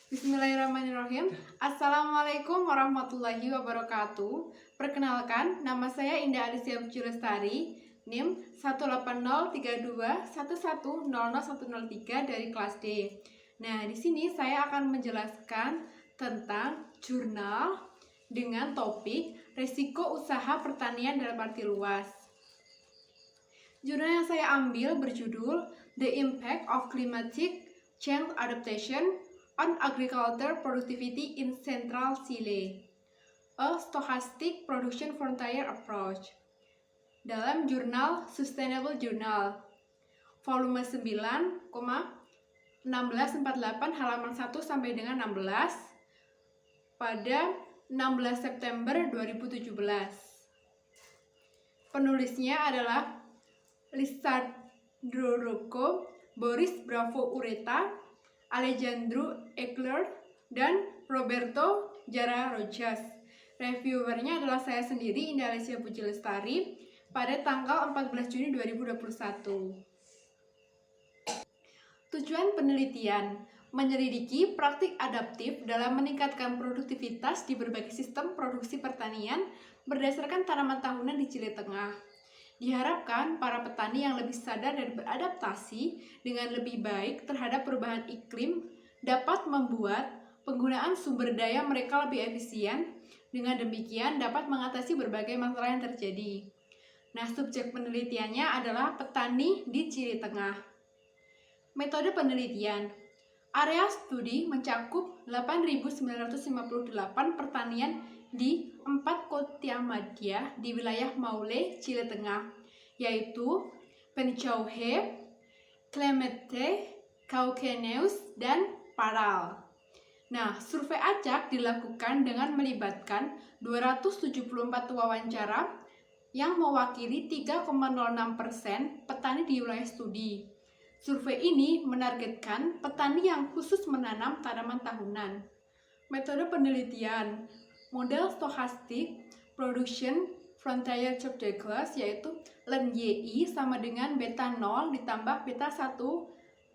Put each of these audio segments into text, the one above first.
Bismillahirrahmanirrahim. Assalamualaikum warahmatullahi wabarakatuh. Perkenalkan, nama saya Indah Alicia Puji Lestari, NIM 1803211000103 dari kelas D. Nah, di sini saya akan menjelaskan tentang jurnal dengan topik resiko usaha pertanian dalam arti luas. Jurnal yang saya ambil berjudul The Impact of Climatic Change Adaptation on Agriculture Productivity in Central Chile, a Stochastic Production Frontier Approach, dalam jurnal Sustainable Journal, volume 9, 1648 halaman 1 sampai dengan 16 pada 16 September 2017. Penulisnya adalah Lisandro Rocco, Boris Bravo Ureta, Alejandro Eckler, dan Roberto Jara Rojas. Reviewernya adalah saya sendiri, Indah Alicia Puji Lestari, pada tanggal 14 Juni 2021. Tujuan penelitian: menyelidiki praktik adaptif dalam meningkatkan produktivitas di berbagai sistem produksi pertanian berdasarkan tanaman tahunan di Chile Tengah. Diharapkan para petani yang lebih sadar dan beradaptasi dengan lebih baik terhadap perubahan iklim dapat membuat penggunaan sumber daya mereka lebih efisien. Dengan demikian dapat mengatasi berbagai masalah yang terjadi. Nah, subjek penelitiannya adalah petani di Chile Tengah. Metode penelitian: area studi mencakup 8.958 pertanian di 4 kota madya di wilayah Maule, Chile Tengah, yaitu Penchauhe, Clemente, Cauqueneus, dan Parral. Nah, survei acak dilakukan dengan melibatkan 274 wawancara yang mewakili 3,06% petani di wilayah studi. Survei ini menargetkan petani yang khusus menanam tanaman tahunan. Metode penelitian: model Stochastic Production Frontier Calculus, yaitu ln YI sama dengan beta 0 ditambah beta 1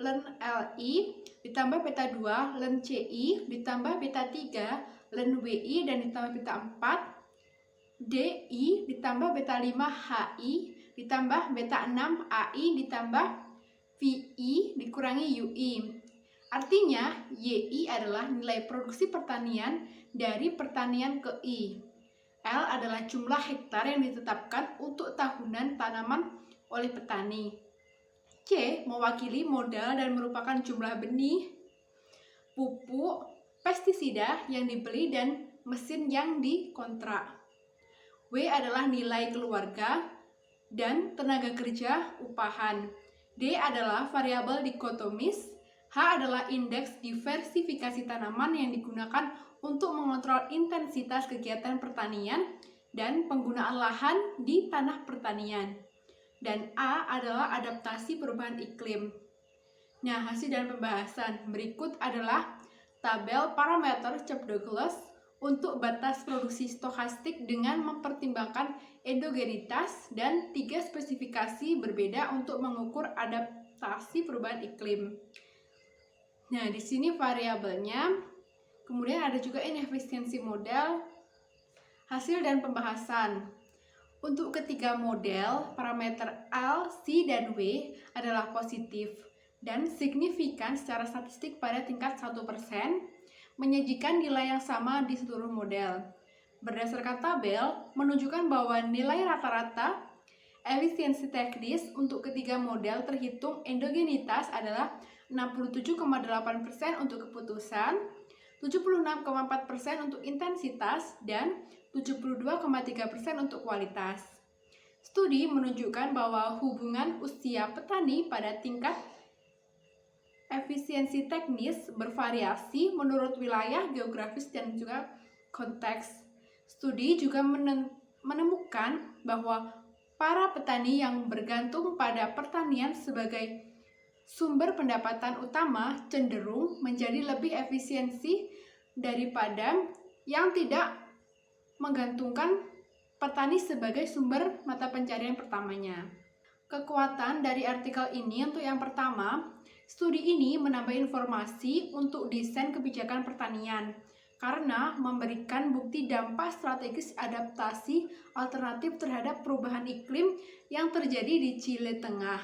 ln LI ditambah beta 2 ln CI ditambah beta 3 ln WI dan ditambah beta 4 DI ditambah beta 5 HI ditambah beta 6 AI ditambah VI dikurangi UI. Artinya, YI adalah nilai produksi pertanian dari pertanian ke I. L adalah jumlah hektar yang ditetapkan untuk tahunan tanaman oleh petani. C mewakili modal dan merupakan jumlah benih, pupuk, pestisida yang dibeli dan mesin yang dikontrak. W adalah nilai keluarga dan tenaga kerja upahan. D adalah variabel dikotomis. H adalah indeks diversifikasi tanaman yang digunakan untuk mengontrol intensitas kegiatan pertanian dan penggunaan lahan di tanah pertanian. Dan A adalah adaptasi perubahan iklim. Nah, hasil dan pembahasan berikut adalah tabel parameter Capdouglas untuk batas produksi stokastik dengan mempertimbangkan endogenitas dan 3 spesifikasi berbeda untuk mengukur adaptasi perubahan iklim. Nah, di sini variabelnya, kemudian ada juga inefisiensi model, hasil dan pembahasan. Untuk ketiga model, parameter L, C, dan W adalah positif dan signifikan secara statistik pada tingkat 1%, menyajikan nilai yang sama di seluruh model. Berdasarkan tabel, menunjukkan bahwa nilai rata-rata efisiensi teknis untuk ketiga model terhitung endogenitas adalah 67,8% untuk keputusan, 76,4% untuk intensitas, dan 72,3% untuk kualitas. Studi menunjukkan bahwa hubungan usia petani pada tingkat efisiensi teknis bervariasi menurut wilayah geografis dan juga konteks. Studi juga menemukan bahwa para petani yang bergantung pada pertanian sebagai sumber pendapatan utama cenderung menjadi lebih efisiensi daripada yang tidak menggantungkan petani sebagai sumber mata pencarian pertamanya. Kekuatan dari artikel ini untuk yang pertama, Studi ini menambah informasi untuk desain kebijakan pertanian karena memberikan bukti dampak strategis adaptasi alternatif terhadap perubahan iklim yang terjadi di Chile Tengah.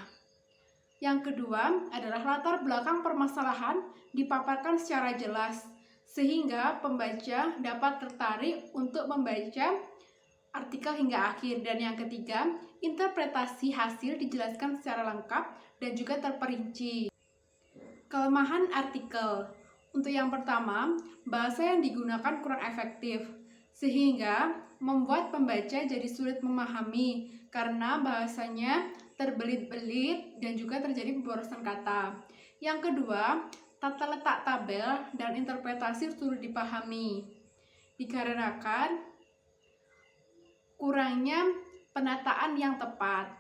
Yang kedua adalah latar belakang permasalahan dipaparkan secara jelas, sehingga pembaca dapat tertarik untuk membaca artikel hingga akhir. Dan yang ketiga, interpretasi hasil dijelaskan secara lengkap dan juga terperinci. Kelemahan artikel. Untuk yang pertama, bahasa yang digunakan kurang efektif, sehingga membuat pembaca jadi sulit memahami karena bahasanya terbelit-belit dan juga terjadi pemborosan kata. Yang kedua, tata letak tabel dan interpretasi sulit dipahami, dikarenakan kurangnya penataan yang tepat.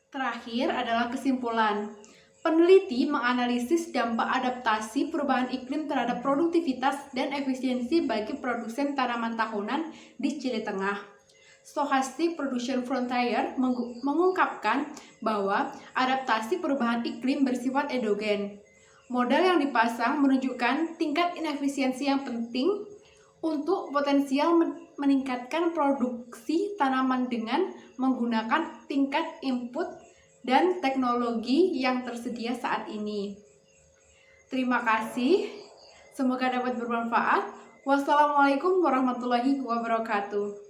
Terakhir adalah kesimpulan. Peneliti menganalisis dampak adaptasi perubahan iklim terhadap produktivitas dan efisiensi bagi produsen tanaman tahunan di Chile Tengah. Stochastic Production Frontier mengungkapkan bahwa adaptasi perubahan iklim bersifat endogen. Modal yang dipasang menunjukkan tingkat inefisiensi yang penting untuk potensial meningkatkan produksi tanaman dengan menggunakan tingkat input dan teknologi yang tersedia saat ini. Terima kasih, semoga dapat bermanfaat. Wassalamualaikum warahmatullahi wabarakatuh.